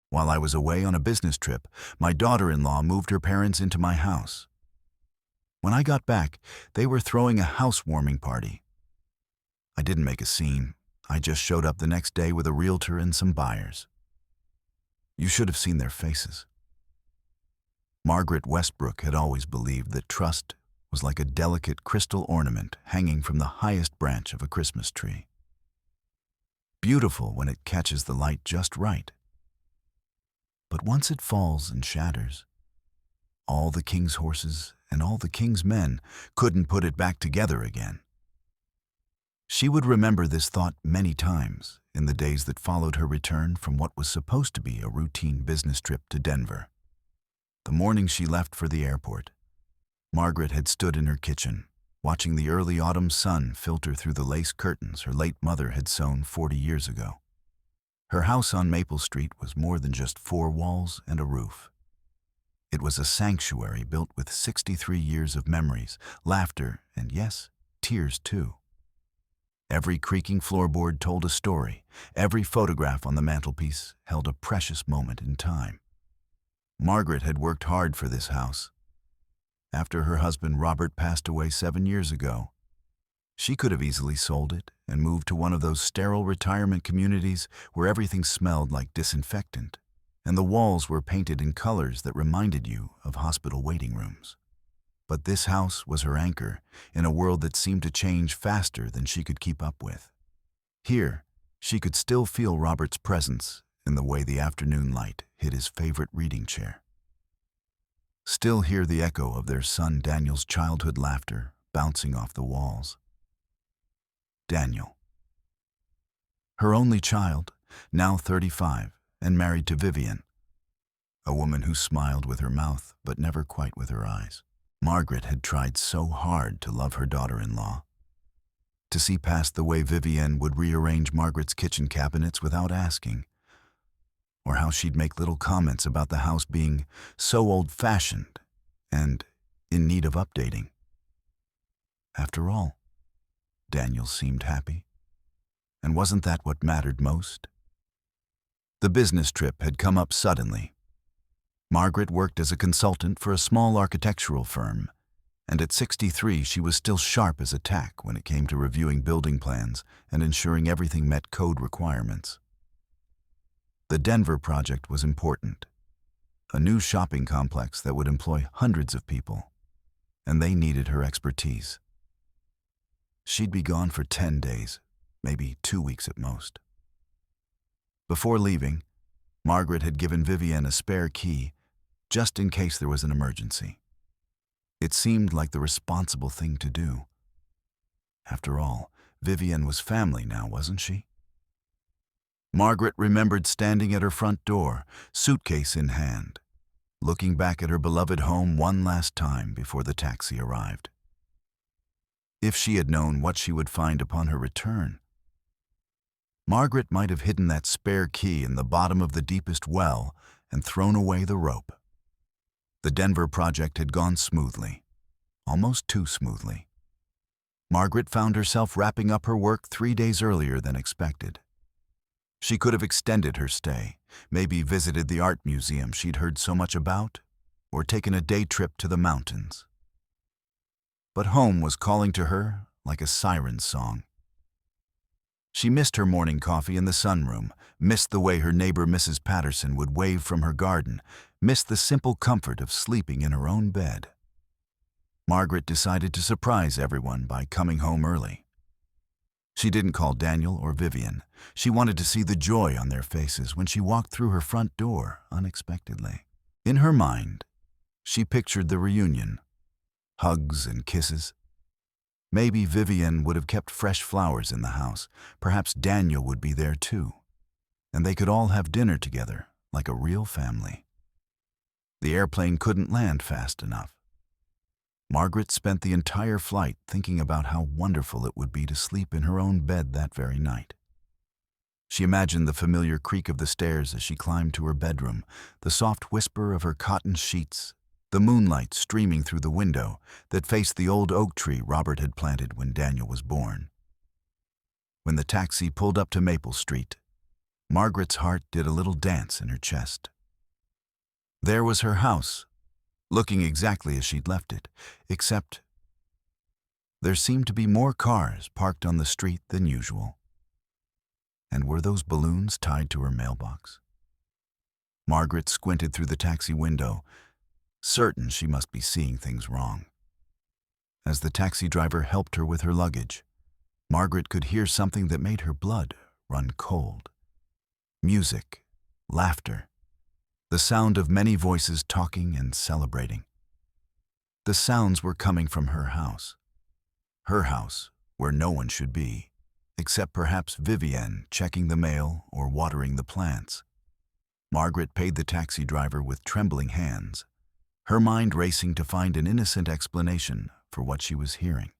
While I was away on a business trip, my daughter-in-law moved her parents into my house. When I got back, they were throwing a housewarming party. I didn't make a scene. I just showed up the next day with a realtor and some buyers. You should have seen their faces. Margaret Westbrook had always believed that trust was like a delicate crystal ornament hanging from the highest branch of a Christmas tree. Beautiful when it catches the light just right. But once it falls and shatters, all the king's horses and all the king's men couldn't put it back together again. She would remember this thought many times in the days that followed her return from what was supposed to be a routine business trip to Denver. The morning she left for the airport, Margaret had stood in her kitchen, watching the early autumn sun filter through the lace curtains her late mother had sewn 40 years ago. Her house on Maple Street was more than just 4 walls and a roof. It was a sanctuary built with 63 years of memories, laughter, and yes, tears too. Every creaking floorboard told a story. Every photograph on the mantelpiece held a precious moment in time. Margaret had worked hard for this house. After her husband Robert passed away 7 years ago, she could have easily sold it and moved to one of those sterile retirement communities where everything smelled like disinfectant and the walls were painted in colors that reminded you of hospital waiting rooms. But this house was her anchor in a world that seemed to change faster than she could keep up with. Here, she could still feel Robert's presence in the way the afternoon light hit his favorite reading chair. Still hear the echo of their son Daniel's childhood laughter bouncing off the walls. Daniel. Her only child, now 35 and married to Vivian, a woman who smiled with her mouth but never quite with her eyes. Margaret had tried so hard to love her daughter-in-law, to see past the way Vivienne would rearrange Margaret's kitchen cabinets without asking, or how she'd make little comments about the house being so old-fashioned and in need of updating. After all, Daniel seemed happy, and wasn't that what mattered most? The business trip had come up suddenly. Margaret worked as a consultant for a small architectural firm, and at 63 she was still sharp as a tack when it came to reviewing building plans and ensuring everything met code requirements. The Denver project was important, a new shopping complex that would employ hundreds of people, and they needed her expertise. She'd be gone for 10 days, maybe 2 weeks at most. Before leaving, Margaret had given Vivienne a spare key just in case there was an emergency. It seemed like the responsible thing to do. After all, Vivienne was family now, wasn't she? Margaret remembered standing at her front door, suitcase in hand, looking back at her beloved home one last time before the taxi arrived. If she had known what she would find upon her return, Margaret might have hidden that spare key in the bottom of the deepest well and thrown away the rope. The Denver project had gone smoothly, almost too smoothly. Margaret found herself wrapping up her work 3 days earlier than expected. She could have extended her stay, maybe visited the art museum she'd heard so much about, or taken a day trip to the mountains. But home was calling to her like a siren's song. She missed her morning coffee in the sunroom, missed the way her neighbor Mrs. Patterson would wave from her garden, missed the simple comfort of sleeping in her own bed. Margaret decided to surprise everyone by coming home early. She didn't call Daniel or Vivian. She wanted to see the joy on their faces when she walked through her front door unexpectedly. In her mind, she pictured the reunion, hugs and kisses. Maybe Vivian would have kept fresh flowers in the house. Perhaps Daniel would be there too, and they could all have dinner together like a real family. The airplane couldn't land fast enough. Margaret spent the entire flight thinking about how wonderful it would be to sleep in her own bed that very night. She imagined the familiar creak of the stairs as she climbed to her bedroom, the soft whisper of her cotton sheets, the moonlight streaming through the window that faced the old oak tree Robert had planted when Daniel was born. When the taxi pulled up to Maple Street, Margaret's heart did a little dance in her chest. There was her house, looking exactly as she'd left it, except there seemed to be more cars parked on the street than usual. And were those balloons tied to her mailbox? Margaret squinted through the taxi window, certain she must be seeing things wrong. As the taxi driver helped her with her luggage, Margaret could hear something that made her blood run cold. Music, laughter, the sound of many voices talking and celebrating. The sounds were coming from her house where no one should be, except perhaps Vivienne checking the mail or watering the plants. Margaret paid the taxi driver with trembling hands, her mind racing to find an innocent explanation for what she was hearing.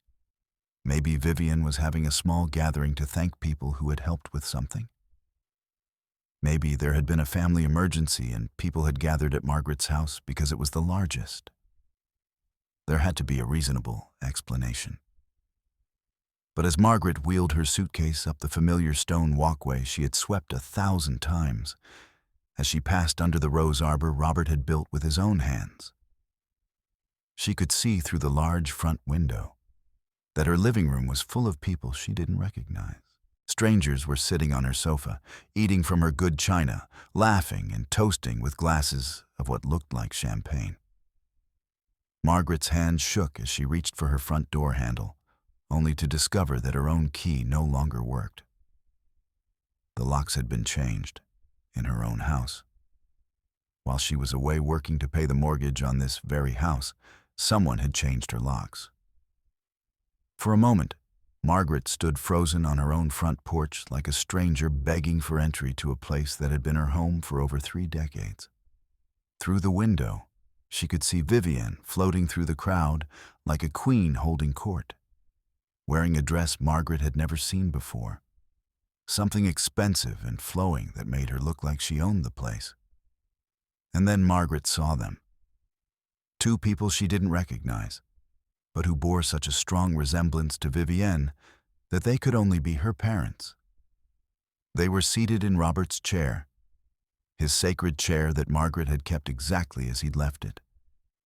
Maybe Vivienne was having a small gathering to thank people who had helped with something. Maybe there had been a family emergency and people had gathered at Margaret's house because it was the largest. There had to be a reasonable explanation. But as Margaret wheeled her suitcase up the familiar stone walkway she had swept 1,000 times, as she passed under the rose arbor Robert had built with his own hands, she could see through the large front window that her living room was full of people she didn't recognize. Strangers were sitting on her sofa, eating from her good china, laughing and toasting with glasses of what looked like champagne. Margaret's hand shook as she reached for her front door handle, only to discover that her own key no longer worked. The locks had been changed in her own house. While she was away working to pay the mortgage on this very house, someone had changed her locks. For a moment, Margaret stood frozen on her own front porch like a stranger begging for entry to a place that had been her home for over 3 decades. Through the window, she could see Vivienne floating through the crowd like a queen holding court, wearing a dress Margaret had never seen before, something expensive and flowing that made her look like she owned the place. And then Margaret saw them. 2 people she didn't recognize, but who bore such a strong resemblance to Vivienne that they could only be her parents. They were seated in Robert's chair, his sacred chair that Margaret had kept exactly as he'd left it,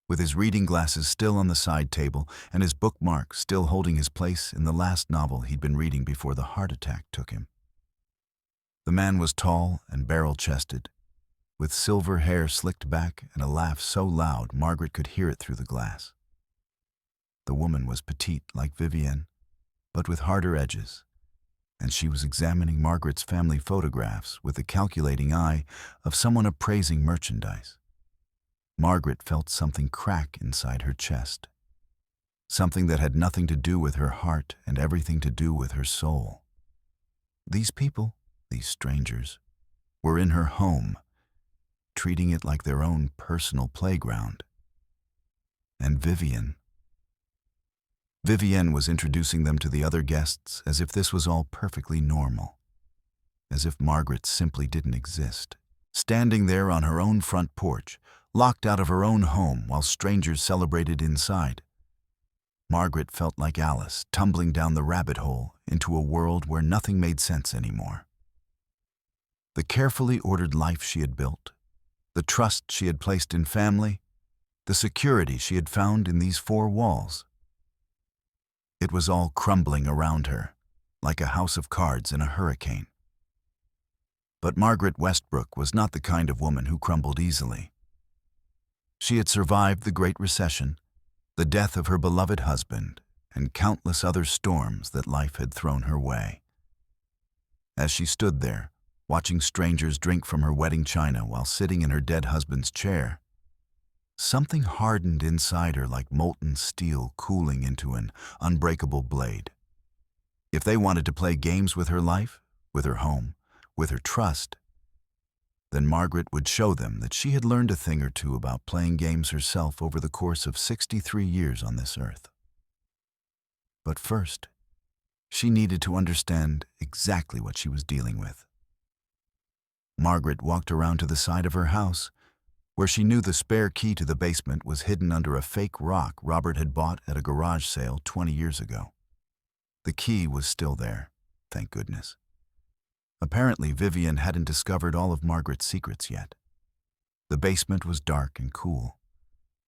with his reading glasses still on the side table and his bookmark still holding his place in the last novel he'd been reading before the heart attack took him. The man was tall and barrel-chested, with silver hair slicked back and a laugh so loud Margaret could hear it through the glass. The woman was petite like Vivienne, but with harder edges, and she was examining Margaret's family photographs with the calculating eye of someone appraising merchandise. Margaret felt something crack inside her chest, something that had nothing to do with her heart and everything to do with her soul. These people, these strangers, were in her home, treating it like their own personal playground. And Vivienne was introducing them to the other guests as if this was all perfectly normal, as if Margaret simply didn't exist. Standing there on her own front porch, locked out of her own home while strangers celebrated inside, Margaret felt like Alice tumbling down the rabbit hole into a world where nothing made sense anymore. The carefully ordered life she had built, the trust she had placed in family, the security she had found in these 4 walls, it was all crumbling around her, like a house of cards in a hurricane. But Margaret Westbrook was not the kind of woman who crumbled easily. She had survived the Great Recession, the death of her beloved husband, and countless other storms that life had thrown her way. As she stood there, watching strangers drink from her wedding china while sitting in her dead husband's chair, something hardened inside her like molten steel cooling into an unbreakable blade. If they wanted to play games with her life, with her home, with her trust, then Margaret would show them that she had learned a thing or two about playing games herself over the course of 63 years on this earth. But first, she needed to understand exactly what she was dealing with. Margaret walked around to the side of her house, where she knew the spare key to the basement was hidden under a fake rock Robert had bought at a garage sale 20 years ago. The key was still there, thank goodness. Apparently, Vivian hadn't discovered all of Margaret's secrets yet. The basement was dark and cool,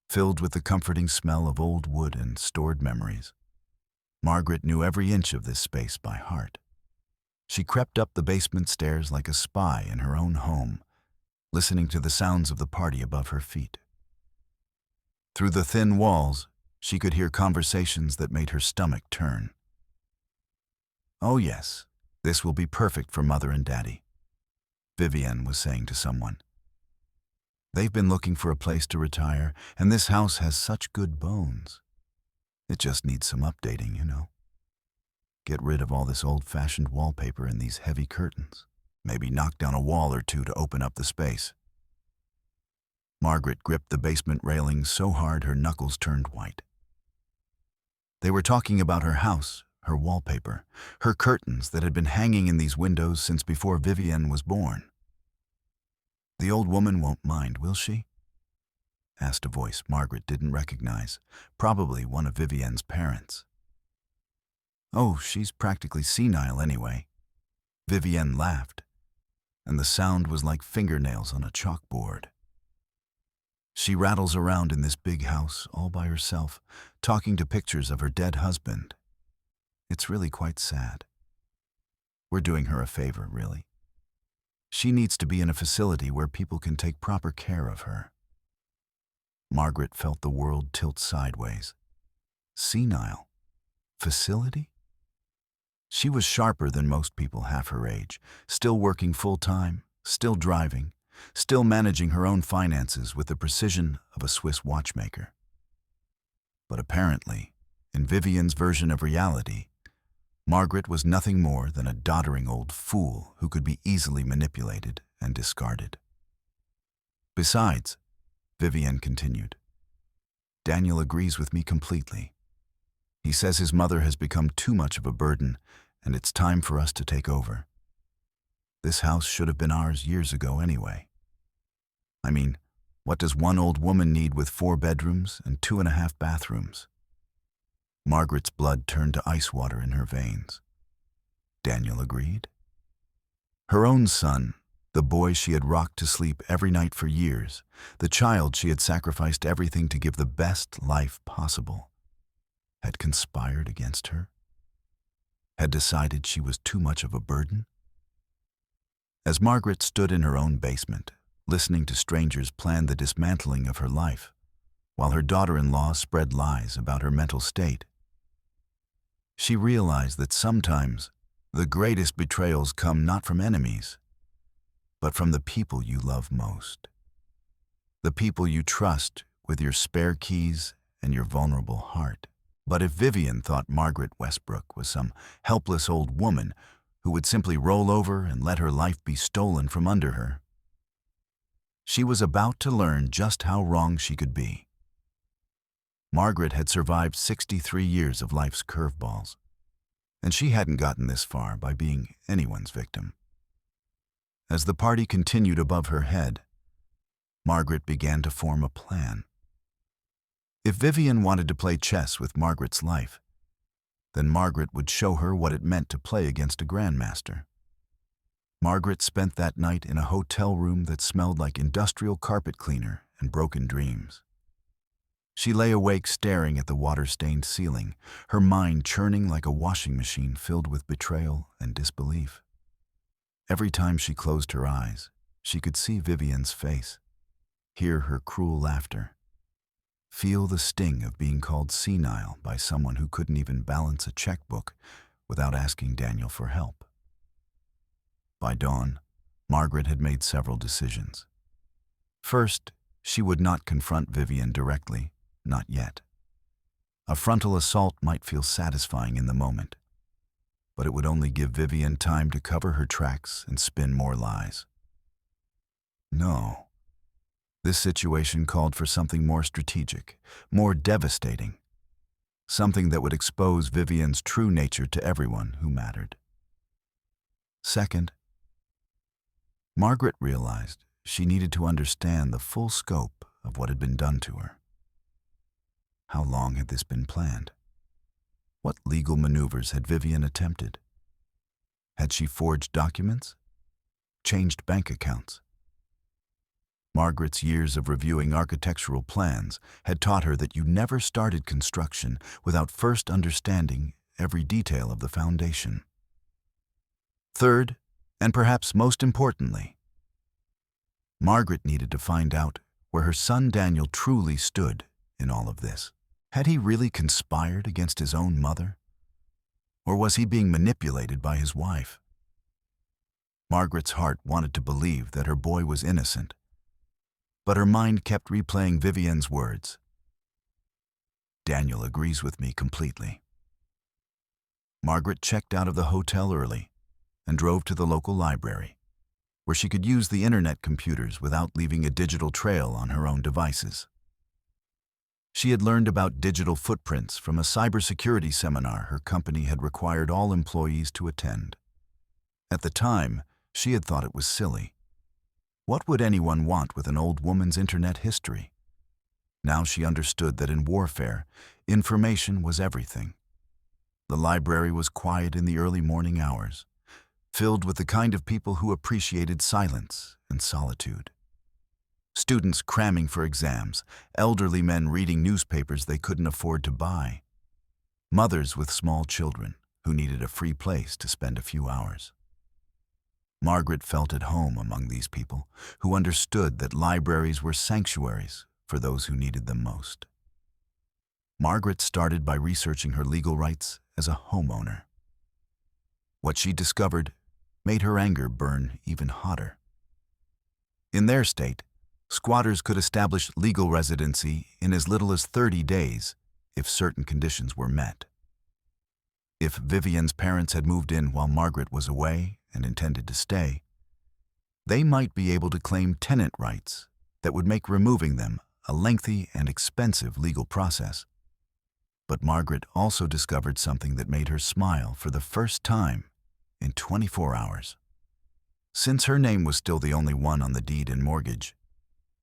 filled with the comforting smell of old wood and stored memories. Margaret knew every inch of this space by heart. She crept up the basement stairs like a spy in her own home, listening to the sounds of the party above her feet. Through the thin walls, she could hear conversations that made her stomach turn. "Oh yes, this will be perfect for Mother and Daddy," Vivienne was saying to someone. "They've been looking for a place to retire, and this house has such good bones. It just needs some updating, you know. Get rid of all this old-fashioned wallpaper and these heavy curtains. Maybe knock down a wall or two to open up the space." Margaret gripped the basement railing so hard her knuckles turned white. They were talking about her house, her wallpaper, her curtains that had been hanging in these windows since before Vivienne was born. "The old woman won't mind, will she?" asked a voice Margaret didn't recognize, probably one of Vivienne's parents. "Oh, she's practically senile anyway." Vivienne laughed, and the sound was like fingernails on a chalkboard. "She rattles around in this big house all by herself, talking to pictures of her dead husband. It's really quite sad. We're doing her a favor, really. She needs to be in a facility where people can take proper care of her." Margaret felt the world tilt sideways. Senile? Facility? She was sharper than most people half her age, still working full-time, still driving, still managing her own finances with the precision of a Swiss watchmaker. But apparently, in Vivienne's version of reality, Margaret was nothing more than a doddering old fool who could be easily manipulated and discarded. "Besides," Vivienne continued, "Daniel agrees with me completely. He says his mother has become too much of a burden, and it's time for us to take over. This house should have been ours years ago anyway. I mean, what does one old woman need with 4 bedrooms and 2.5 bathrooms? Margaret's blood turned to ice water in her veins. Daniel agreed. Her own son, the boy she had rocked to sleep every night for years, the child she had sacrificed everything to give the best life possible, had conspired against her, had decided she was too much of a burden. As Margaret stood in her own basement, listening to strangers plan the dismantling of her life, while her daughter-in-law spread lies about her mental state, she realized that sometimes the greatest betrayals come not from enemies, but from the people you love most. The people you trust with your spare keys and your vulnerable heart. But if Vivienne thought Margaret Westbrook was some helpless old woman who would simply roll over and let her life be stolen from under her, she was about to learn just how wrong she could be. Margaret had survived 63 years of life's curveballs, and she hadn't gotten this far by being anyone's victim. As the party continued above her head, Margaret began to form a plan. If Vivienne wanted to play chess with Margaret's life, then Margaret would show her what it meant to play against a grandmaster. Margaret spent that night in a hotel room that smelled like industrial carpet cleaner and broken dreams. She lay awake staring at the water-stained ceiling, her mind churning like a washing machine filled with betrayal and disbelief. Every time she closed her eyes, she could see Vivienne's face, hear her cruel laughter, feel the sting of being called senile by someone who couldn't even balance a checkbook without asking Daniel for help. By dawn, Margaret had made several decisions. First, she would not confront Vivienne directly, not yet. A frontal assault might feel satisfying in the moment, but it would only give Vivienne time to cover her tracks and spin more lies. No. This situation called for something more strategic, more devastating, something that would expose Vivienne's true nature to everyone who mattered. Second, Margaret realized she needed to understand the full scope of what had been done to her. How long had this been planned? What legal maneuvers had Vivienne attempted? Had she forged documents, changed bank accounts. Margaret's years of reviewing architectural plans had taught her that you never started construction without first understanding every detail of the foundation. Third, and perhaps most importantly, Margaret needed to find out where her son Daniel truly stood in all of this. Had he really conspired against his own mother? Or was he being manipulated by his wife? Margaret's heart wanted to believe that her boy was innocent, but her mind kept replaying Vivienne's words. Daniel agrees with me completely. Margaret checked out of the hotel early and drove to the local library, where she could use the internet computers without leaving a digital trail on her own devices. She had learned about digital footprints from a cybersecurity seminar her company had required all employees to attend. At the time, she had thought it was silly. What would anyone want with an old woman's internet history? Now she understood that in warfare, information was everything. The library was quiet in the early morning hours, filled with the kind of people who appreciated silence and solitude. Students cramming for exams, elderly men reading newspapers they couldn't afford to buy, mothers with small children who needed a free place to spend a few hours. Margaret felt at home among these people who understood that libraries were sanctuaries for those who needed them most. Margaret started by researching her legal rights as a homeowner. What she discovered made her anger burn even hotter. In their state, squatters could establish legal residency in as little as 30 days if certain conditions were met. If Vivienne's parents had moved in while Margaret was away and intended to stay, they might be able to claim tenant rights that would make removing them a lengthy and expensive legal process. But Margaret also discovered something that made her smile for the first time in 24 hours. Since her name was still the only one on the deed and mortgage,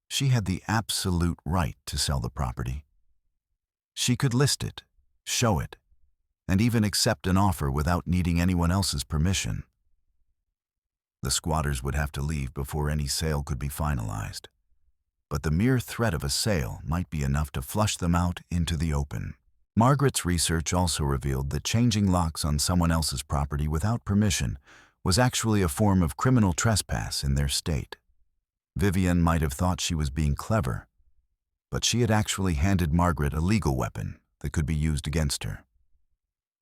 she had the absolute right to sell the property. She could list it, show it, and even accept an offer without needing anyone else's permission. The squatters would have to leave before any sale could be finalized, but the mere threat of a sale might be enough to flush them out into the open. Margaret's research also revealed that changing locks on someone else's property without permission was actually a form of criminal trespass in their state. Vivienne might have thought she was being clever, but she had actually handed Margaret a legal weapon that could be used against her.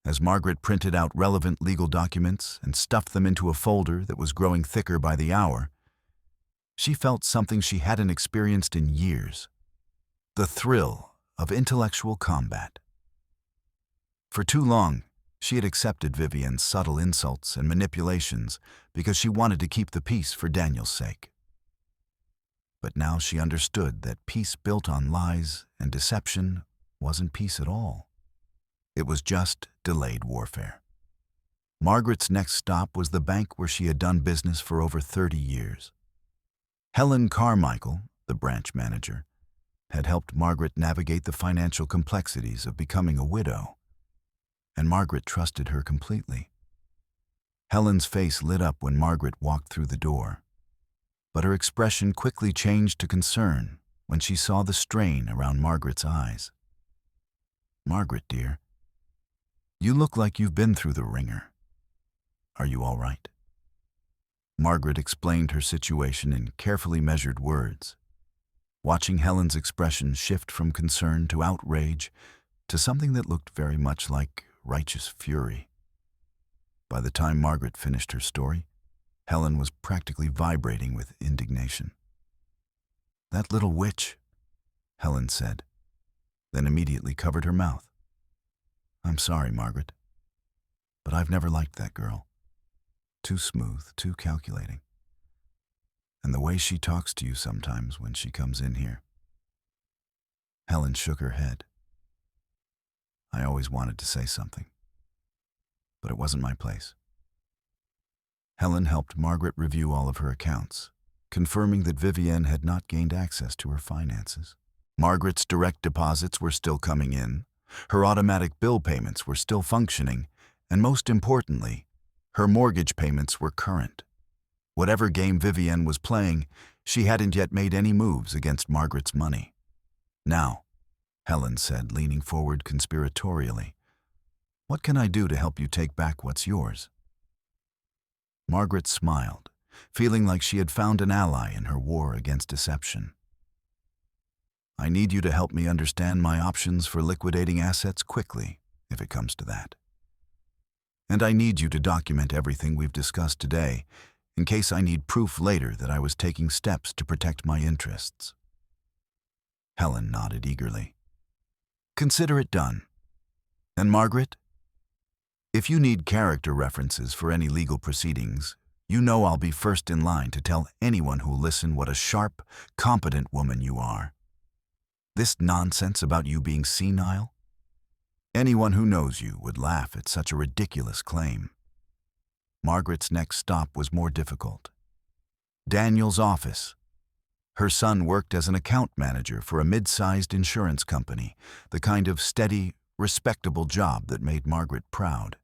As Margaret printed out relevant legal documents and stuffed them into a folder that was growing thicker by the hour, she felt something she hadn't experienced in years: the thrill of intellectual combat. For too long, she had accepted Vivienne's subtle insults and manipulations because she wanted to keep the peace for Daniel's sake. But now she understood that peace built on lies and deception wasn't peace at all. It was just delayed warfare. Margaret's next stop was the bank where she had done business for over 30 years. Helen Carmichael, the branch manager, had helped Margaret navigate the financial complexities of becoming a widow, and Margaret trusted her completely. Helen's face lit up when Margaret walked through the door, but her expression quickly changed to concern when she saw the strain around Margaret's eyes. "Margaret, dear, you look like you've been through the ringer. Are you all right?" Margaret explained her situation in carefully measured words, watching Helen's expression shift from concern to outrage to something that looked very much like righteous fury. By the time Margaret finished her story, Helen was practically vibrating with indignation. "That little witch," Helen said, then immediately covered her mouth. "I'm sorry, Margaret, but I've never liked that girl. Too smooth, too calculating. And the way she talks to you sometimes when she comes in here." Helen shook her head. "I always wanted to say something, but it wasn't my place." Helen helped Margaret review all of her accounts, confirming that Vivienne had not gained access to her finances. Margaret's direct deposits were still coming in, her automatic bill payments were still functioning, and most importantly, her mortgage payments were current. Whatever game Vivienne was playing, she hadn't yet made any moves against Margaret's money. "Now," Helen said, leaning forward conspiratorially, "what can I do to help you take back what's yours?" Margaret smiled, feeling like she had found an ally in her war against deception. "I need you to help me understand my options for liquidating assets quickly, if it comes to that. And I need you to document everything we've discussed today, in case I need proof later that I was taking steps to protect my interests." Helen nodded eagerly. "Consider it done. And Margaret, if you need character references for any legal proceedings, you know I'll be first in line to tell anyone who'll listen what a sharp, competent woman you are. This nonsense about you being senile? Anyone who knows you would laugh at such a ridiculous claim." Margaret's next stop was more difficult. Daniel's office. Her son worked as an account manager for a mid-sized insurance company, the kind of steady, respectable job that made Margaret proud.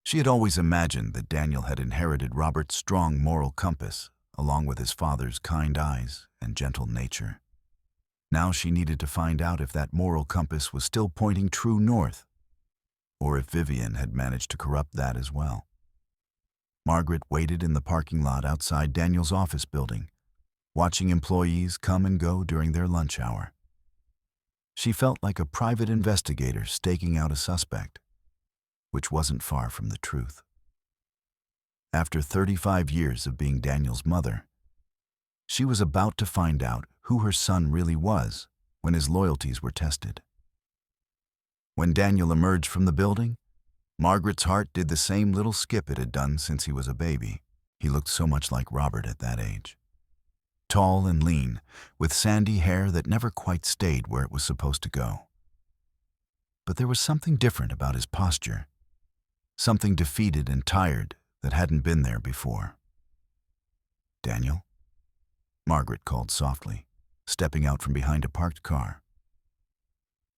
She had always imagined that Daniel had inherited Robert's strong moral compass, along with his father's kind eyes and gentle nature. Now she needed to find out if that moral compass was still pointing true north, or if Vivienne had managed to corrupt that as well. Margaret waited in the parking lot outside Daniel's office building, watching employees come and go during their lunch hour. She felt like a private investigator staking out a suspect, which wasn't far from the truth. After 35 years of being Daniel's mother, she was about to find out who her son really was when his loyalties were tested. When Daniel emerged from the building, Margaret's heart did the same little skip it had done since he was a baby. He looked so much like Robert at that age. Tall and lean, with sandy hair that never quite stayed where it was supposed to go. But there was something different about his posture, something defeated and tired that hadn't been there before. "Daniel?" Margaret called softly, stepping out from behind a parked car.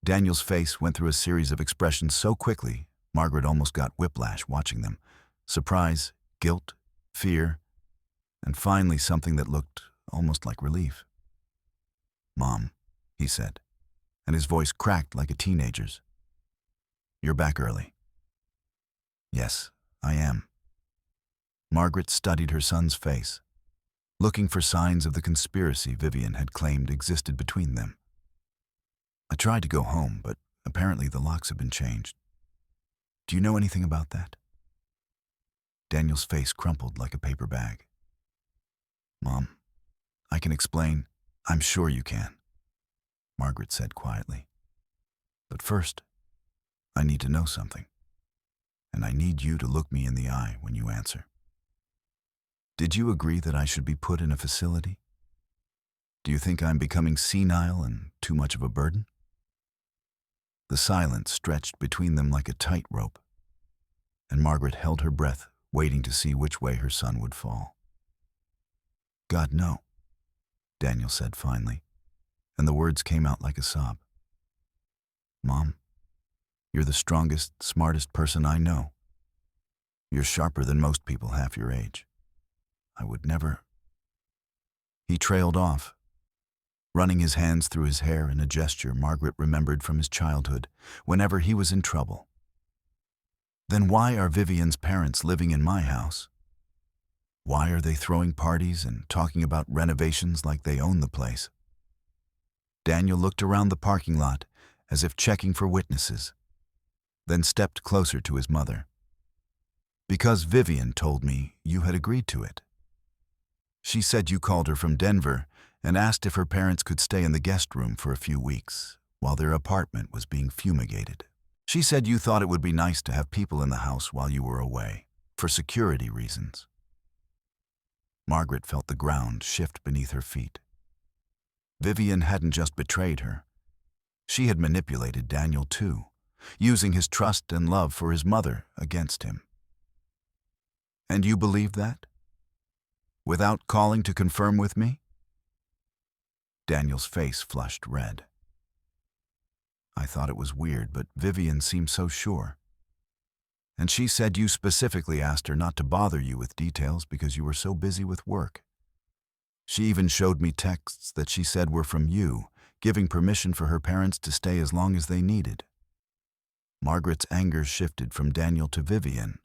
Daniel's face went through a series of expressions so quickly, Margaret almost got whiplash watching them. Surprise, guilt, fear, and finally something that looked almost like relief. "Mom," he said, and his voice cracked like a teenager's. "You're back early." "Yes, I am." Margaret studied her son's face, looking for signs of the conspiracy Vivienne had claimed existed between them. "I tried to go home, but apparently the locks have been changed. Do you know anything about that?" Daniel's face crumpled like a paper bag. "Mom, I can explain." "I'm sure you can," Margaret said quietly. "But first, I need to know something, and I need you to look me in the eye when you answer. Did you agree that I should be put in a facility? Do you think I'm becoming senile and too much of a burden?" The silence stretched between them like a tightrope, and Margaret held her breath, waiting to see which way her son would fall. "God, no," Daniel said finally, and the words came out like a sob. "Mom, you're the strongest, smartest person I know. You're sharper than most people half your age. I would never—" He trailed off, running his hands through his hair in a gesture Margaret remembered from his childhood whenever he was in trouble. "Then why are Vivienne's parents living in my house? Why are they throwing parties and talking about renovations like they own the place?" Daniel looked around the parking lot as if checking for witnesses, then stepped closer to his mother. "Because Vivienne told me you had agreed to it. She said you called her from Denver and asked if her parents could stay in the guest room for a few weeks while their apartment was being fumigated. She said you thought it would be nice to have people in the house while you were away, for security reasons." Margaret felt the ground shift beneath her feet. Vivienne hadn't just betrayed her. She had manipulated Daniel too, using his trust and love for his mother against him. "And you believe that? Without calling to confirm with me?" Daniel's face flushed red. "I thought it was weird, but Vivienne seemed so sure. And she said you specifically asked her not to bother you with details because you were so busy with work. She even showed me texts that she said were from you, giving permission for her parents to stay as long as they needed. Margaret's anger shifted from Daniel to Vivian,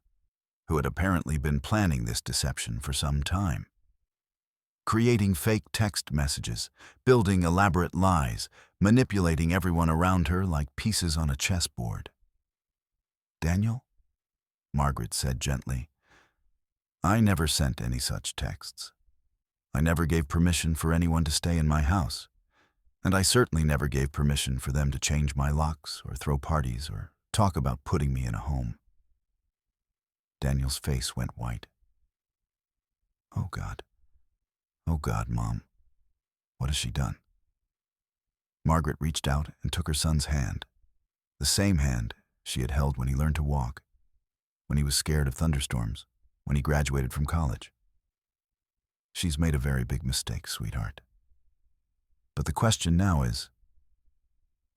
who had apparently been planning this deception for some time. Creating fake text messages, building elaborate lies, manipulating everyone around her like pieces on a chessboard. "Daniel," Margaret said gently, "I never sent any such texts. I never gave permission for anyone to stay in my house, and I certainly never gave permission for them to change my locks or throw parties or talk about putting me in a home." Daniel's face went white. Oh God, Mom, what has she done?" Margaret reached out and took her son's hand, the same hand she had held when he learned to walk, when he was scared of thunderstorms, when he graduated from college. "She's made a very big mistake, sweetheart. But the question now is,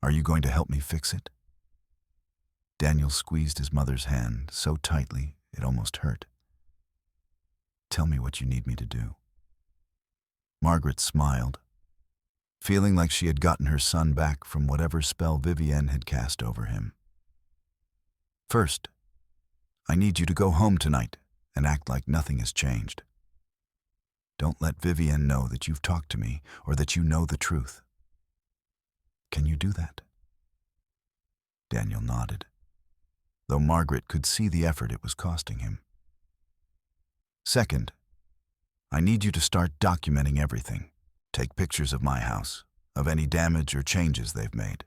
are you going to help me fix it?" Daniel squeezed his mother's hand so tightly it almost hurt. "Tell me what you need me to do." Margaret smiled, feeling like she had gotten her son back from whatever spell Vivienne had cast over him. "First, I need you to go home tonight and act like nothing has changed. Don't let Vivienne know that you've talked to me or that you know the truth. Can you do that?" Daniel nodded, though Margaret could see the effort it was costing him. "Second, I need you to start documenting everything. Take pictures of my house, of any damage or changes they've made.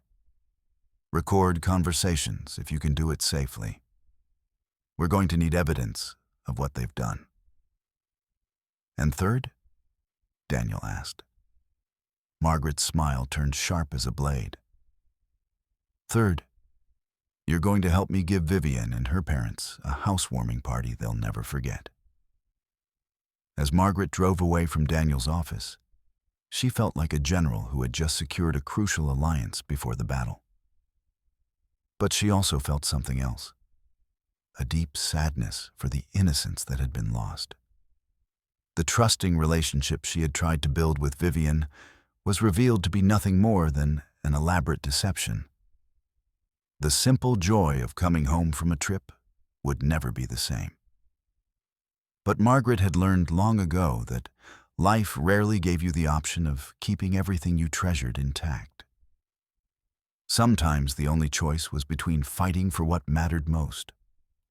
Record conversations if you can do it safely. We're going to need evidence of what they've done." "And third?" Daniel asked. Margaret's smile turned sharp as a blade. "Third, you're going to help me give Vivienne and her parents a housewarming party they'll never forget." As Margaret drove away from Daniel's office, she felt like a general who had just secured a crucial alliance before the battle. But she also felt something else, a deep sadness for the innocence that had been lost. The trusting relationship she had tried to build with Vivian was revealed to be nothing more than an elaborate deception. The simple joy of coming home from a trip would never be the same. But Margaret had learned long ago that life rarely gave you the option of keeping everything you treasured intact. Sometimes the only choice was between fighting for what mattered most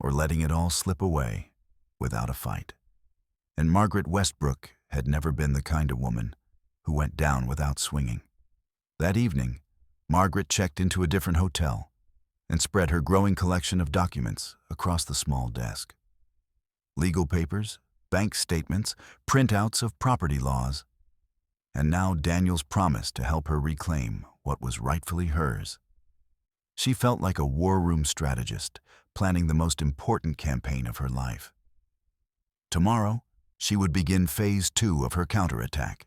or letting it all slip away without a fight. And Margaret Westbrook had never been the kind of woman who went down without swinging. That evening, Margaret checked into a different hotel and spread her growing collection of documents across the small desk. Legal papers, bank statements, printouts of property laws, and now Daniel's promise to help her reclaim what was rightfully hers. She felt like a war room strategist, planning the most important campaign of her life. Tomorrow, she would begin phase 2 of her counterattack.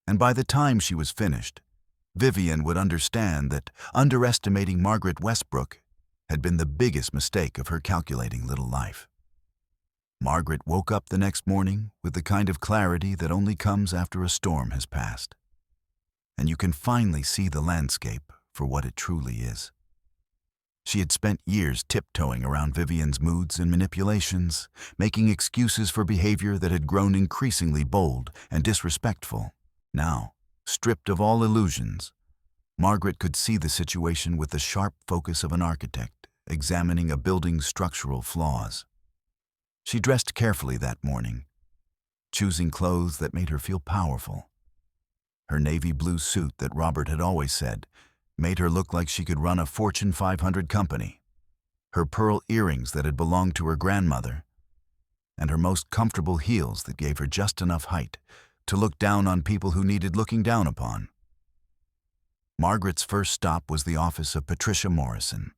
And by the time she was finished, Vivian would understand that underestimating Margaret Westbrook had been the biggest mistake of her calculating little life. Margaret woke up the next morning with the kind of clarity that only comes after a storm has passed. And you can finally see the landscape for what it truly is. She had spent years tiptoeing around Vivian's moods and manipulations, making excuses for behavior that had grown increasingly bold and disrespectful. Now, stripped of all illusions, Margaret could see the situation with the sharp focus of an architect examining a building's structural flaws. She dressed carefully that morning, choosing clothes that made her feel powerful. Her navy blue suit that Robert had always said made her look like she could run a Fortune 500 company. Her pearl earrings that had belonged to her grandmother, and her most comfortable heels that gave her just enough height to look down on people who needed looking down upon. Margaret's first stop was the office of Patricia Morrison,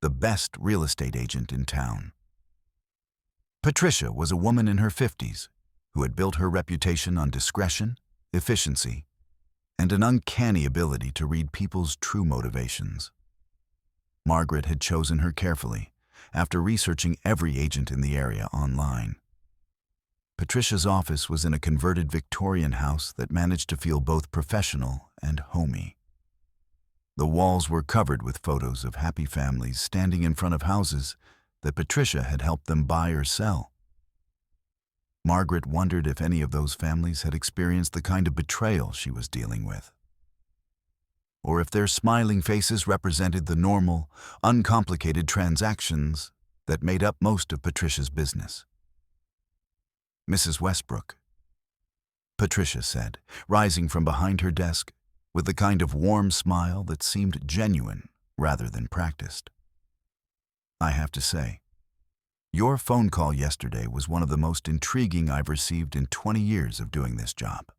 the best real estate agent in town. Patricia was a woman in her 50s who had built her reputation on discretion, efficiency, and an uncanny ability to read people's true motivations. Margaret had chosen her carefully, after researching every agent in the area online. Patricia's office was in a converted Victorian house that managed to feel both professional and homey. The walls were covered with photos of happy families standing in front of houses that Patricia had helped them buy or sell. Margaret wondered if any of those families had experienced the kind of betrayal she was dealing with, or if their smiling faces represented the normal, uncomplicated transactions that made up most of Patricia's business. "Mrs. Westbrook," Patricia said, rising from behind her desk with the kind of warm smile that seemed genuine rather than practiced. "I have to say, your phone call yesterday was one of the most intriguing I've received in 20 years of doing this job.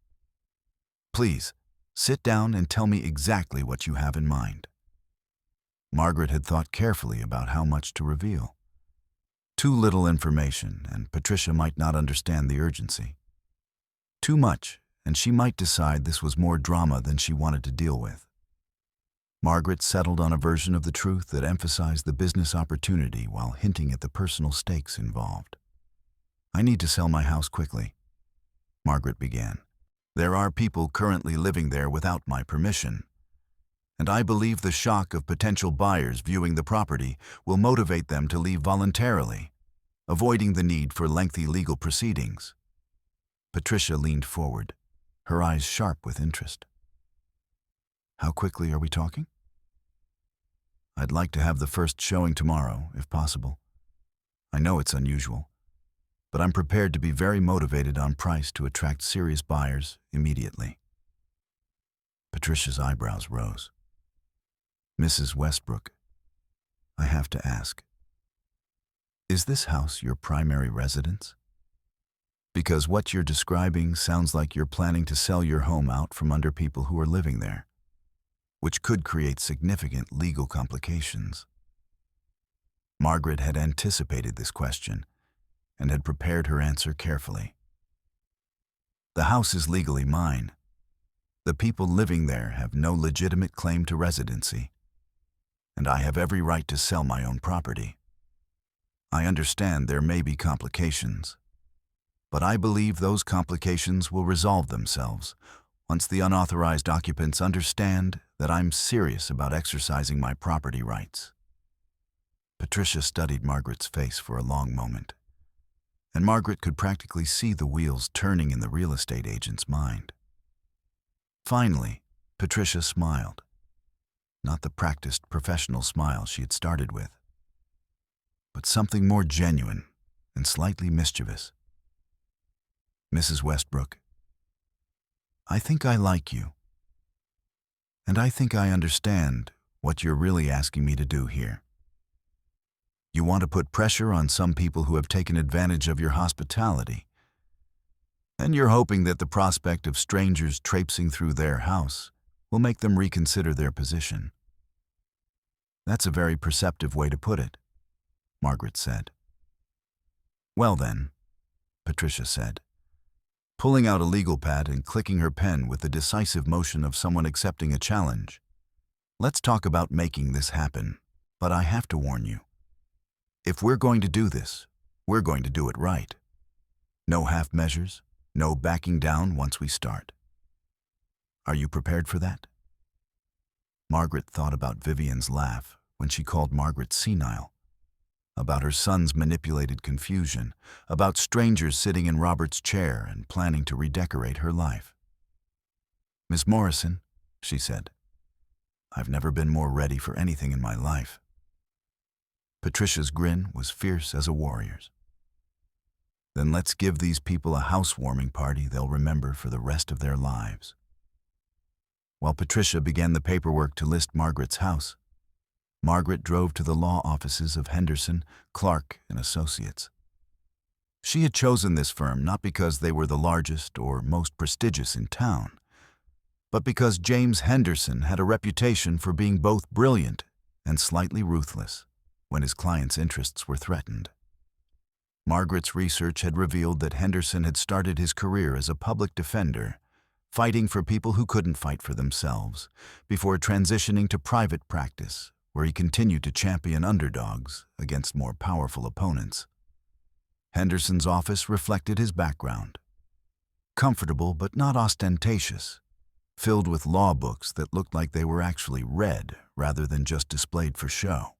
Please, sit down and tell me exactly what you have in mind." Margaret had thought carefully about how much to reveal. Too little information, and Patricia might not understand the urgency. Too much, and she might decide this was more drama than she wanted to deal with. Margaret settled on a version of the truth that emphasized the business opportunity while hinting at the personal stakes involved. "I need to sell my house quickly," Margaret began. "There are people currently living there without my permission, and I believe the shock of potential buyers viewing the property will motivate them to leave voluntarily, avoiding the need for lengthy legal proceedings." Patricia leaned forward, her eyes sharp with interest. "How quickly are we talking?" "I'd like to have the first showing tomorrow, if possible. I know it's unusual, but I'm prepared to be very motivated on price to attract serious buyers immediately." Patricia's eyebrows rose. "Mrs. Westbrook, I have to ask, is this house your primary residence? Because what you're describing sounds like you're planning to sell your home out from under people who are living there, which could create significant legal complications." Margaret had anticipated this question and had prepared her answer carefully. "The house is legally mine. The people living there have no legitimate claim to residency, and I have every right to sell my own property. I understand there may be complications, but I believe those complications will resolve themselves once the unauthorized occupants understand that I'm serious about exercising my property rights." Patricia studied Margaret's face for a long moment, and Margaret could practically see the wheels turning in the real estate agent's mind. Finally, Patricia smiled, not the practiced professional smile she had started with, but something more genuine and slightly mischievous. "Mrs. Westbrook, I think I like you, and I think I understand what you're really asking me to do here. You want to put pressure on some people who have taken advantage of your hospitality, and you're hoping that the prospect of strangers traipsing through their house will make them reconsider their position." "That's a very perceptive way to put it," Margaret said. "Well then," Patricia said, pulling out a legal pad and clicking her pen with the decisive motion of someone accepting a challenge, "let's talk about making this happen, but I have to warn you. If we're going to do this, we're going to do it right. No half measures, no backing down once we start. Are you prepared for that?" Margaret thought about Vivian's laugh when she called Margaret senile, about her son's manipulated confusion, about strangers sitting in Robert's chair and planning to redecorate her life. "Miss Morrison," she said, "I've never been more ready for anything in my life." Patricia's grin was fierce as a warrior's. "Then let's give these people a housewarming party they'll remember for the rest of their lives." While Patricia began the paperwork to list Margaret's house, Margaret drove to the law offices of Henderson, Clark and Associates. She had chosen this firm not because they were the largest or most prestigious in town, but because James Henderson had a reputation for being both brilliant and slightly ruthless when his clients' interests were threatened. Margaret's research had revealed that Henderson had started his career as a public defender, fighting for people who couldn't fight for themselves, before transitioning to private practice, where he continued to champion underdogs against more powerful opponents. Henderson's office reflected his background. Comfortable but not ostentatious, filled with law books that looked like they were actually read rather than just displayed for show.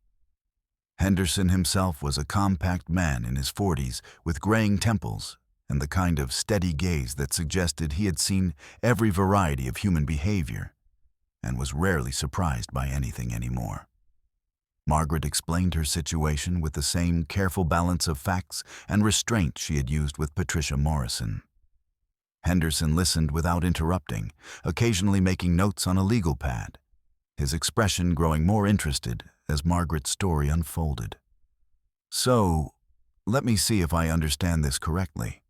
Henderson himself was a compact man in his 40s with graying temples and the kind of steady gaze that suggested he had seen every variety of human behavior and was rarely surprised by anything anymore. Margaret explained her situation with the same careful balance of facts and restraint she had used with Patricia Morrison. Henderson listened without interrupting, occasionally making notes on a legal pad, his expression growing more interested as Margaret's story unfolded. "So, let me see if I understand this correctly,"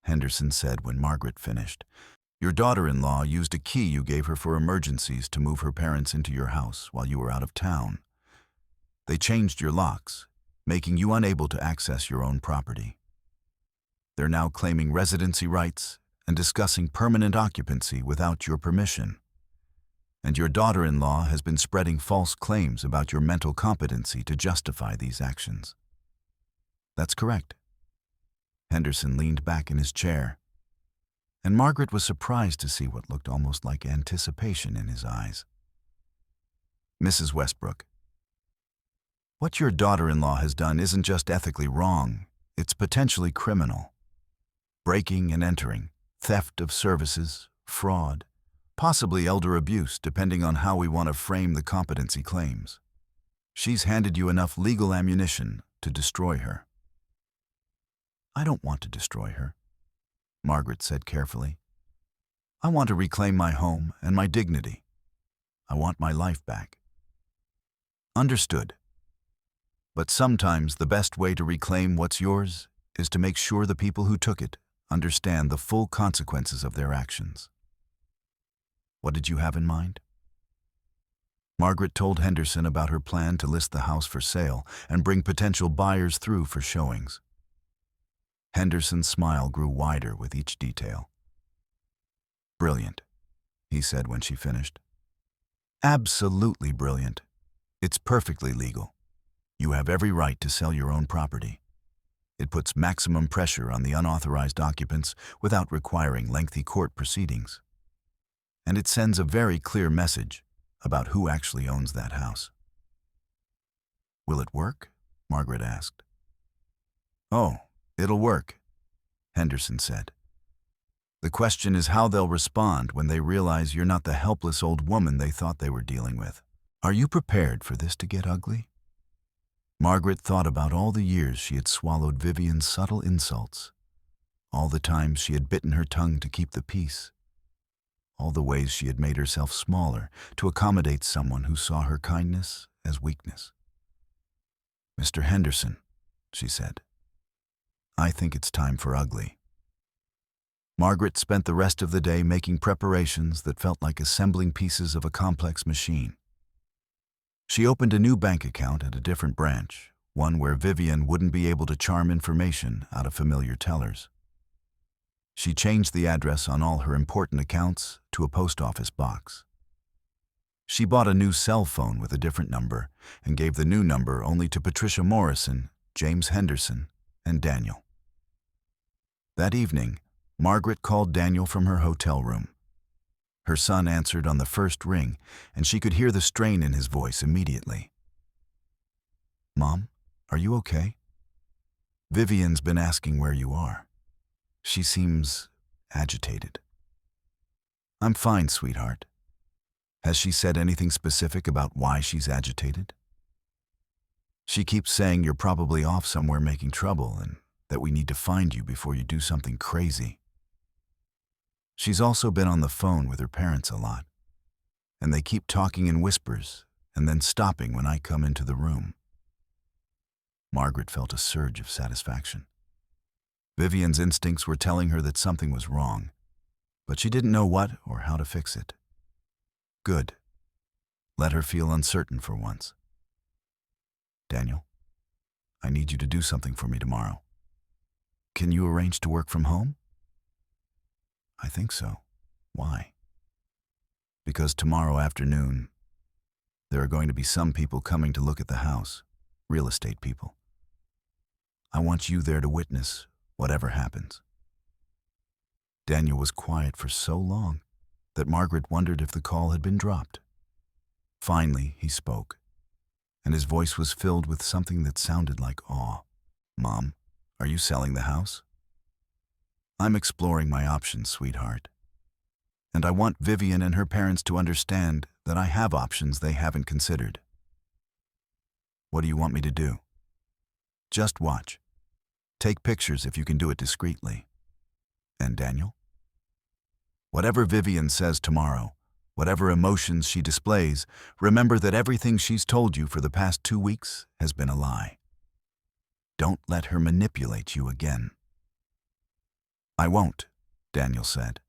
Henderson said when Margaret finished. "Your daughter-in-law used a key you gave her for emergencies to move her parents into your house while you were out of town. They changed your locks, making you unable to access your own property. They're now claiming residency rights and discussing permanent occupancy without your permission. And your daughter-in-law has been spreading false claims about your mental competency to justify these actions." "That's correct." Henderson leaned back in his chair, and Margaret was surprised to see what looked almost like anticipation in his eyes. "Mrs. Westbrook, what your daughter-in-law has done isn't just ethically wrong, it's potentially criminal. Breaking and entering, theft of services, fraud, possibly elder abuse, depending on how we want to frame the competency claims. She's handed you enough legal ammunition to destroy her." "I don't want to destroy her," Margaret said carefully. "I want to reclaim my home and my dignity. I want my life back." "Understood. But sometimes the best way to reclaim what's yours is to make sure the people who took it understand the full consequences of their actions." "What did you have in mind?" Margaret told Henderson about her plan to list the house for sale and bring potential buyers through for showings. Henderson's smile grew wider with each detail. "Brilliant," he said when she finished. "Absolutely brilliant. It's perfectly legal. You have every right to sell your own property. It puts maximum pressure on the unauthorized occupants without requiring lengthy court proceedings. And it sends a very clear message about who actually owns that house." "Will it work?" Margaret asked. "Oh, it'll work," Henderson said. "The question is how they'll respond when they realize you're not the helpless old woman they thought they were dealing with. Are you prepared for this to get ugly?" Margaret thought about all the years she had swallowed Vivian's subtle insults, all the times she had bitten her tongue to keep the peace, all the ways she had made herself smaller to accommodate someone who saw her kindness as weakness. "Mr. Henderson," she said, "I think it's time for ugly." Margaret spent the rest of the day making preparations that felt like assembling pieces of a complex machine. She opened a new bank account at a different branch, one where Vivian wouldn't be able to charm information out of familiar tellers. She changed the address on all her important accounts to a post office box. She bought a new cell phone with a different number and gave the new number only to Patricia Morrison, James Henderson, and Daniel. That evening, Margaret called Daniel from her hotel room. Her son answered on the first ring, and she could hear the strain in his voice immediately. "Mom, are you okay? Vivian's been asking where you are. She seems agitated." "I'm fine, sweetheart. Has she said anything specific about why she's agitated?" "She keeps saying you're probably off somewhere making trouble and that we need to find you before you do something crazy. She's also been on the phone with her parents a lot, and they keep talking in whispers and then stopping when I come into the room." Margaret felt a surge of satisfaction. Vivian's instincts were telling her that something was wrong, but she didn't know what or how to fix it. Good. Let her feel uncertain for once. "Daniel, I need you to do something for me tomorrow. Can you arrange to work from home?" "I think so. Why?" "Because tomorrow afternoon, There are going to be some people coming to look at the house, real estate people. I want you there to witness whatever happens." Daniel was quiet for so long that Margaret wondered if the call had been dropped. Finally, he spoke, and his voice was filled with something that sounded like awe. "Mom, are you selling the house?" "I'm exploring my options, sweetheart. And I want Vivian and her parents to understand that I have options they haven't considered." "What do you want me to do?" "Just watch. Take pictures if you can do it discreetly." "And Daniel?" "Whatever Vivian says tomorrow, whatever emotions she displays, remember that everything she's told you for the past 2 weeks has been a lie. Don't let her manipulate you again." "I won't," Daniel said.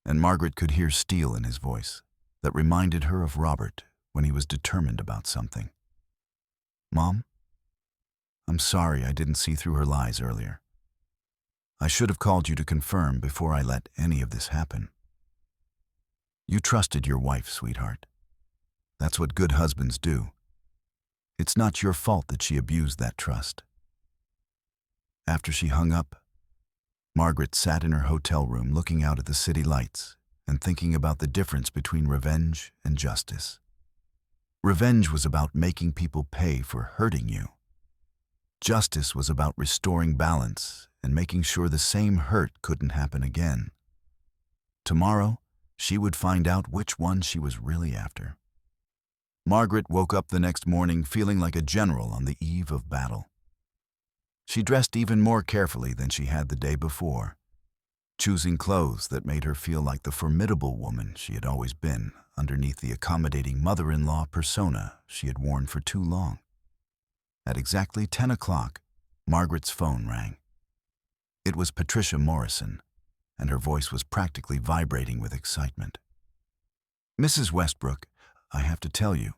And Margaret could hear steel in his voice that reminded her of Robert when he was determined about something. "Mom, I'm sorry I didn't see through her lies earlier. I should have called you to confirm before I let any of this happen. You trusted your wife, sweetheart. That's what good husbands do. It's not your fault that she abused that trust." After she hung up, Margaret sat in her hotel room looking out at the city lights and thinking about the difference between revenge and justice. Revenge was about making people pay for hurting you. Justice was about restoring balance and making sure the same hurt couldn't happen again. Tomorrow, she would find out which one she was really after. Margaret woke up the next morning feeling like a general on the eve of battle. She dressed even more carefully than she had the day before, choosing clothes that made her feel like the formidable woman she had always been underneath the accommodating mother-in-law persona she had worn for too long. At exactly 10 o'clock, Margaret's phone rang. It was Patricia Morrison, and her voice was practically vibrating with excitement. "Mrs. Westbrook, I have to tell you,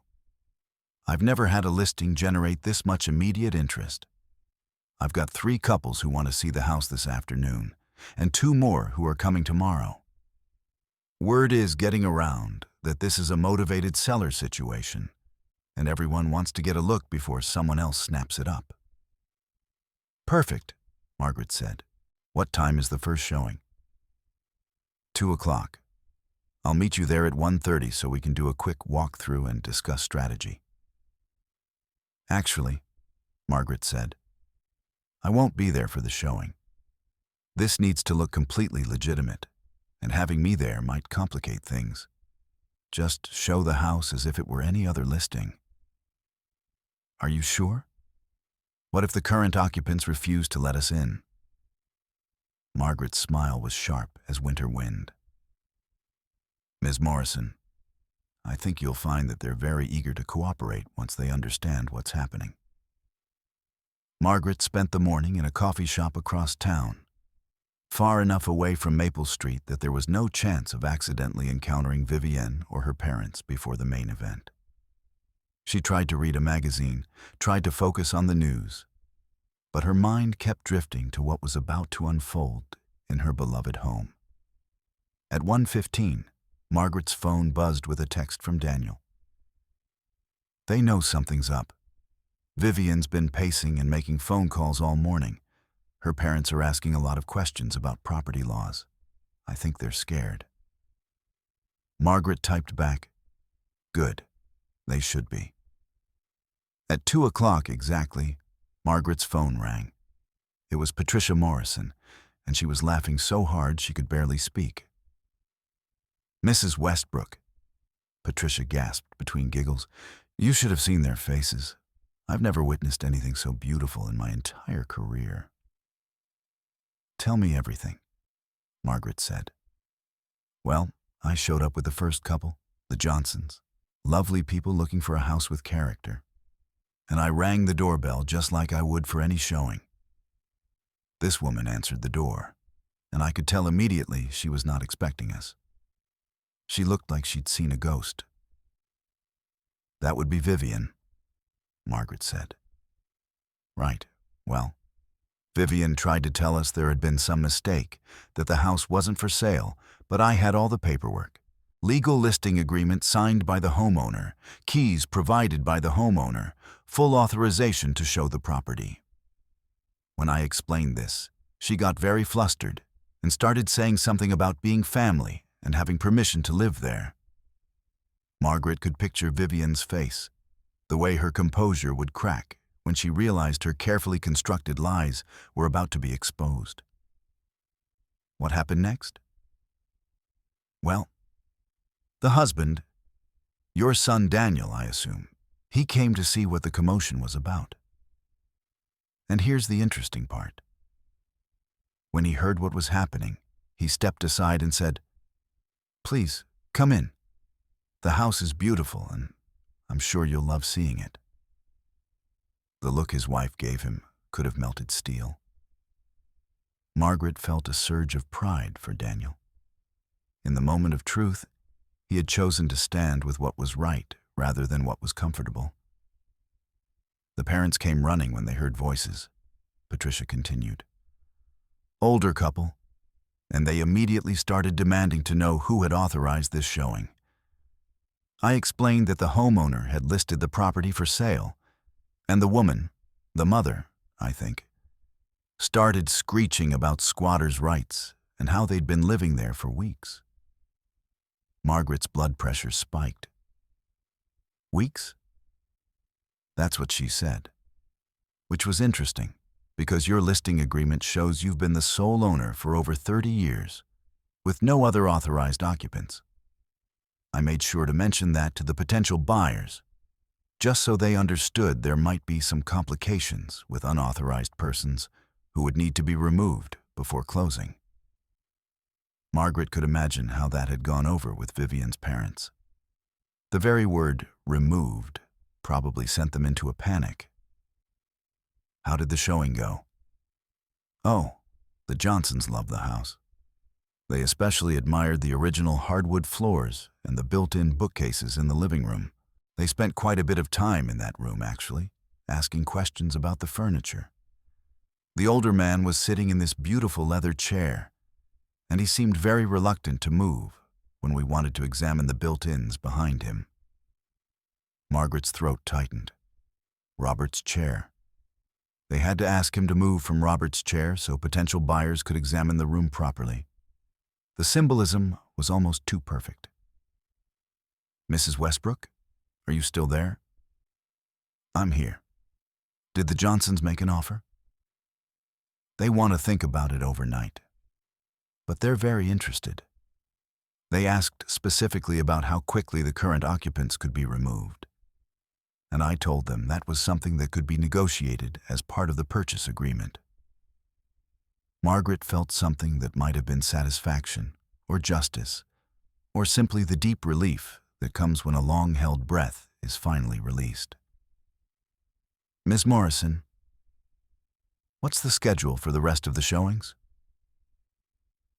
I've never had a listing generate this much immediate interest. I've got 3 couples who want to see the house this afternoon, and 2 more who are coming tomorrow. Word is getting around that this is a motivated seller situation, and everyone wants to get a look before someone else snaps it up." "Perfect," Margaret said. "What time is the first showing?" 2 o'clock. I'll meet you there at 1:30 so we can do a quick walkthrough and discuss strategy." "Actually," Margaret said, "I won't be there for the showing. This needs to look completely legitimate, and having me there might complicate things. Just show the house as if it were any other listing." "Are you sure? What if the current occupants refuse to let us in?" Margaret's smile was sharp as winter wind. "Ms. Morrison, I think you'll find that they're very eager to cooperate once they understand what's happening." Margaret spent the morning in a coffee shop across town, far enough away from Maple Street that there was no chance of accidentally encountering Vivienne or her parents before the main event. She tried to read a magazine, tried to focus on the news, but her mind kept drifting to what was about to unfold in her beloved home. At 1:15, Margaret's phone buzzed with a text from Daniel. "They know something's up. Vivian's been pacing and making phone calls all morning. Her parents are asking a lot of questions about property laws. I think they're scared." Margaret typed back, "Good. They should be." At 2 o'clock exactly, Margaret's phone rang. It was Patricia Morrison, and she was laughing so hard she could barely speak. "Mrs. Westbrook," Patricia gasped between giggles, "you should have seen their faces. I've never witnessed anything so beautiful in my entire career." "Tell me everything," Margaret said. "Well, I showed up with the first couple, the Johnsons, lovely people looking for a house with character. And I rang the doorbell just like I would for any showing. This woman answered the door, and I could tell immediately she was not expecting us. She looked like she'd seen a ghost." "That would be Vivian," Margaret said. "Right. Well, Vivian tried to tell us there had been some mistake, that the house wasn't for sale, but I had all the paperwork. Legal listing agreement signed by the homeowner, keys provided by the homeowner, full authorization to show the property. When I explained this, she got very flustered and started saying something about being family and having permission to live there. Margaret could picture Vivian's face, the way her composure would crack when she realized her carefully constructed lies were about to be exposed. What happened next? Well, the husband, your son Daniel, I assume, he came to see what the commotion was about. And here's the interesting part. When he heard what was happening, he stepped aside and said, "Please, come in. The house is beautiful and I'm sure you'll love seeing it." The look his wife gave him could have melted steel. Margaret felt a surge of pride for Daniel. In the moment of truth, he had chosen to stand with what was right rather than what was comfortable. The parents came running when they heard voices. Patricia continued. Older couple, and they immediately started demanding to know who had authorized this showing. I explained that the homeowner had listed the property for sale, and the woman, the mother, I think, started screeching about squatters' rights and how they'd been living there for weeks. Margaret's blood pressure spiked. Weeks? That's what she said. Which was interesting, because your listing agreement shows you've been the sole owner for over 30 years, with no other authorized occupants. I made sure to mention that to the potential buyers, just so they understood there might be some complications with unauthorized persons who would need to be removed before closing. Margaret could imagine how that had gone over with Vivian's parents. The very word removed probably sent them into a panic. How did the showing go? Oh, the Johnsons loved the house. They especially admired the original hardwood floors and the built-in bookcases in the living room. They spent quite a bit of time in that room, actually, asking questions about the furniture. The older man was sitting in this beautiful leather chair, and he seemed very reluctant to move when we wanted to examine the built-ins behind him. Margaret's throat tightened. Robert's chair. They had to ask him to move from Robert's chair so potential buyers could examine the room properly. The symbolism was almost too perfect. Mrs. Westbrook, are you still there? I'm here. Did the Johnsons make an offer? They want to think about it overnight, but they're very interested. They asked specifically about how quickly the current occupants could be removed, and I told them that was something that could be negotiated as part of the purchase agreement. Margaret felt something that might have been satisfaction, or justice, or simply the deep relief that comes when a long-held breath is finally released. Miss Morrison, what's the schedule for the rest of the showings?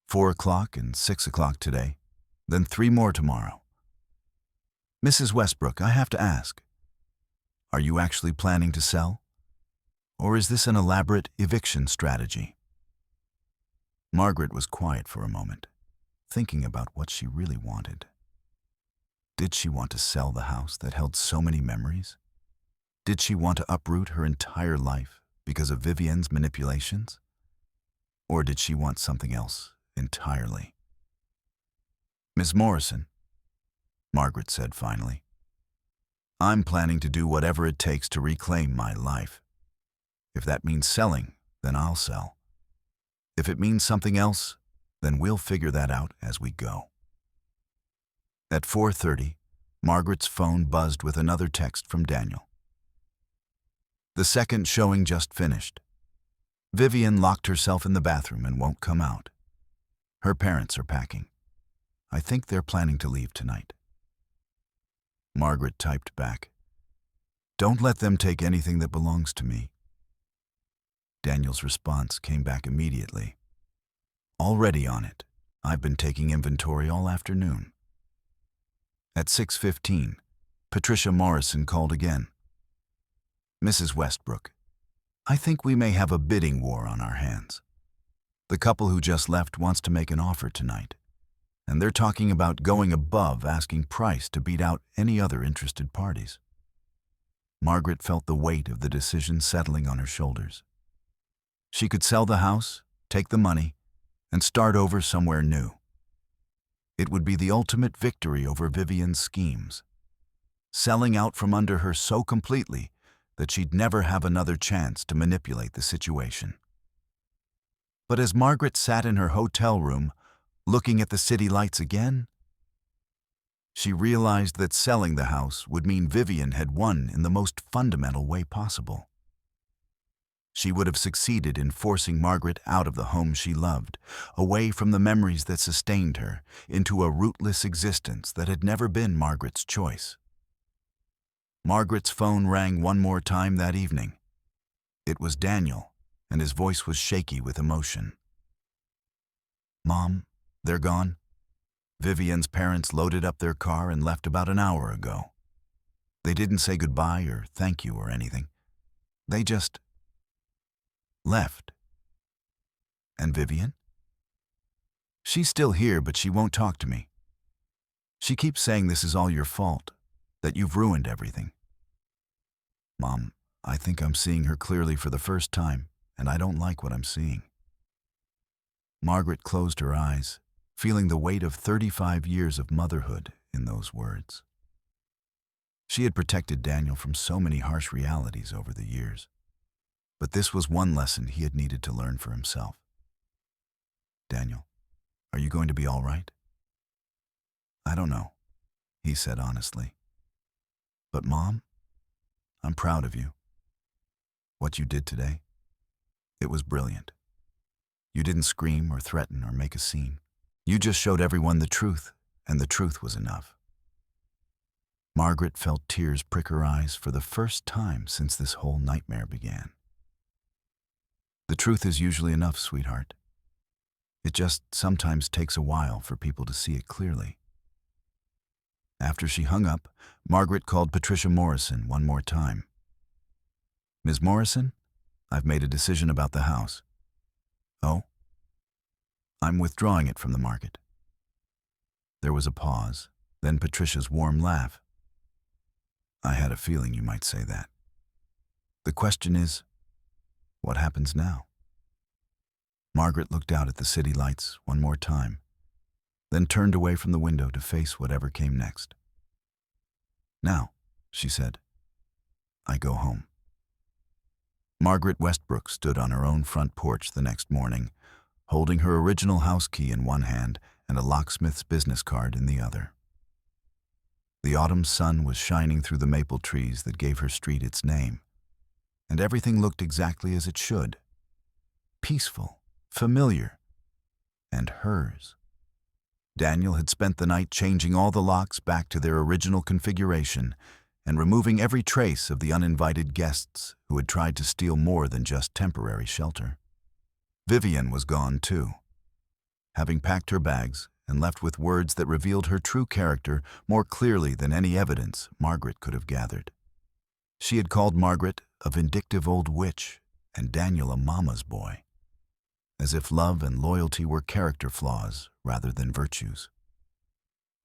4 o'clock and 6 o'clock today, then 3 more tomorrow. Mrs. Westbrook, I have to ask, are you actually planning to sell? Or is this an elaborate eviction strategy? Margaret was quiet for a moment, thinking about what she really wanted. Did she want to sell the house that held so many memories? Did she want to uproot her entire life because of Vivian's manipulations? Or did she want something else entirely? Miss Morrison, Margaret said finally, I'm planning to do whatever it takes to reclaim my life. If that means selling, then I'll sell. If it means something else, then we'll figure that out as we go. At 4:30, Margaret's phone buzzed with another text from Daniel. The second showing just finished. Vivian locked herself in the bathroom and won't come out. Her parents are packing. I think they're planning to leave tonight. Margaret typed back, Don't let them take anything that belongs to me. Daniel's response came back immediately. Already on it. I've been taking inventory all afternoon. At 6:15, Patricia Morrison called again. Mrs. Westbrook, I think we may have a bidding war on our hands. The couple who just left wants to make an offer tonight, and they're talking about going above asking price to beat out any other interested parties. Margaret felt the weight of the decision settling on her shoulders. She could sell the house, take the money, and start over somewhere new. It would be the ultimate victory over Vivian's schemes, selling out from under her so completely that she'd never have another chance to manipulate the situation. But as Margaret sat in her hotel room, looking at the city lights again, she realized that selling the house would mean Vivian had won in the most fundamental way possible. She would have succeeded in forcing Margaret out of the home she loved, away from the memories that sustained her, into a rootless existence that had never been Margaret's choice. Margaret's phone rang one more time that evening. It was Daniel, and his voice was shaky with emotion. "Mom, they're gone. Vivian's parents loaded up their car and left about an hour ago. They didn't say goodbye or thank you or anything. They just left." "And Vivian?" "She's still here, but she won't talk to me. She keeps saying this is all your fault, that you've ruined everything." "Mom, I think I'm seeing her clearly for the first time, and I don't like what I'm seeing." Margaret closed her eyes, feeling the weight of 35 years of motherhood in those words. She had protected Daniel from so many harsh realities over the years, but this was one lesson he had needed to learn for himself. "Daniel, are you going to be all right?" "I don't know," he said honestly. "But Mom, I'm proud of you. What you did today, it was brilliant. You didn't scream or threaten or make a scene. You just showed everyone the truth, and the truth was enough." Margaret felt tears prick her eyes for the first time since this whole nightmare began. "The truth is usually enough, sweetheart. It just sometimes takes a while for people to see it clearly." After she hung up, Margaret called Patricia Morrison one more time. "Ms. Morrison, I've made a decision about the house." "Oh?" "I'm withdrawing it from the market." There was a pause, then Patricia's warm laugh. "I had a feeling you might say that. The question is, what happens now?" Margaret looked out at the city lights one more time, then turned away from the window to face whatever came next. "Now," she said, "I go home." Margaret Westbrook stood on her own front porch the next morning, holding her original house key in one hand and a locksmith's business card in the other. The autumn sun was shining through the maple trees that gave her street its name, and everything looked exactly as it should. Peaceful, familiar, and hers. Daniel had spent the night changing all the locks back to their original configuration and removing every trace of the uninvited guests who had tried to steal more than just temporary shelter. Vivian was gone too, having packed her bags and left with words that revealed her true character more clearly than any evidence Margaret could have gathered. She had called Margaret a vindictive old witch and Daniel a mama's boy, as if love and loyalty were character flaws rather than virtues.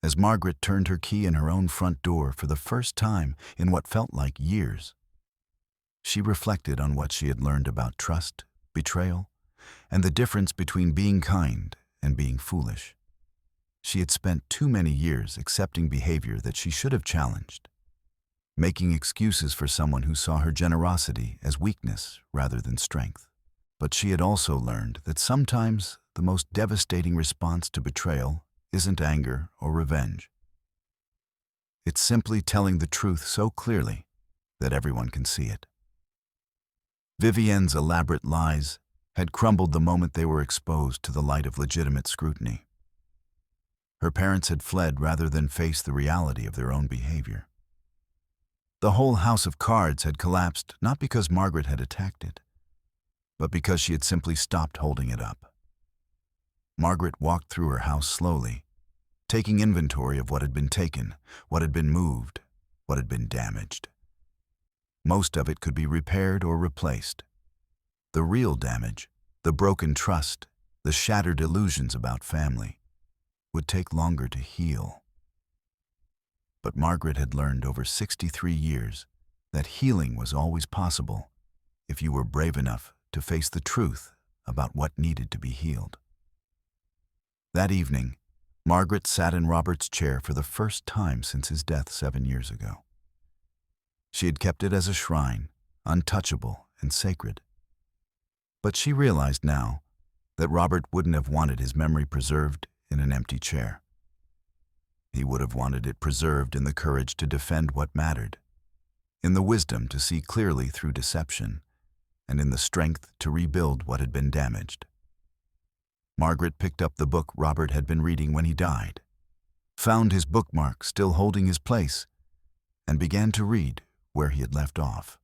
As Margaret turned her key in her own front door for the first time in what felt like years, she reflected on what she had learned about trust, betrayal, and the difference between being kind and being foolish. She had spent too many years accepting behavior that she should have challenged, making excuses for someone who saw her generosity as weakness rather than strength. But she had also learned that sometimes the most devastating response to betrayal isn't anger or revenge. It's simply telling the truth so clearly that everyone can see it. Vivian's elaborate lies had crumbled the moment they were exposed to the light of legitimate scrutiny. Her parents had fled rather than face the reality of their own behavior. The whole house of cards had collapsed not because Margaret had attacked it, but because she had simply stopped holding it up. Margaret walked through her house slowly, taking inventory of what had been taken, what had been moved, what had been damaged. Most of it could be repaired or replaced. The real damage, the broken trust, the shattered illusions about family, would take longer to heal. But Margaret had learned over 63 years that healing was always possible if you were brave enough to face the truth about what needed to be healed. That evening, Margaret sat in Robert's chair for the first time since his death 7 years ago. She had kept it as a shrine, untouchable and sacred. But she realized now that Robert wouldn't have wanted his memory preserved in an empty chair. He would have wanted it preserved in the courage to defend what mattered, in the wisdom to see clearly through deception, and in the strength to rebuild what had been damaged. Margaret picked up the book Robert had been reading when he died, found his bookmark still holding his place, and began to read where he had left off.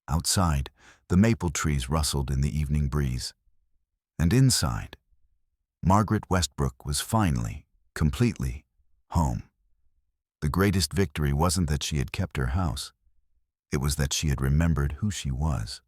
Outside, the maple trees rustled in the evening breeze, and inside, Margaret Westbrook was finally, completely, home. The greatest victory wasn't that she had kept her house. It was that she had remembered who she was.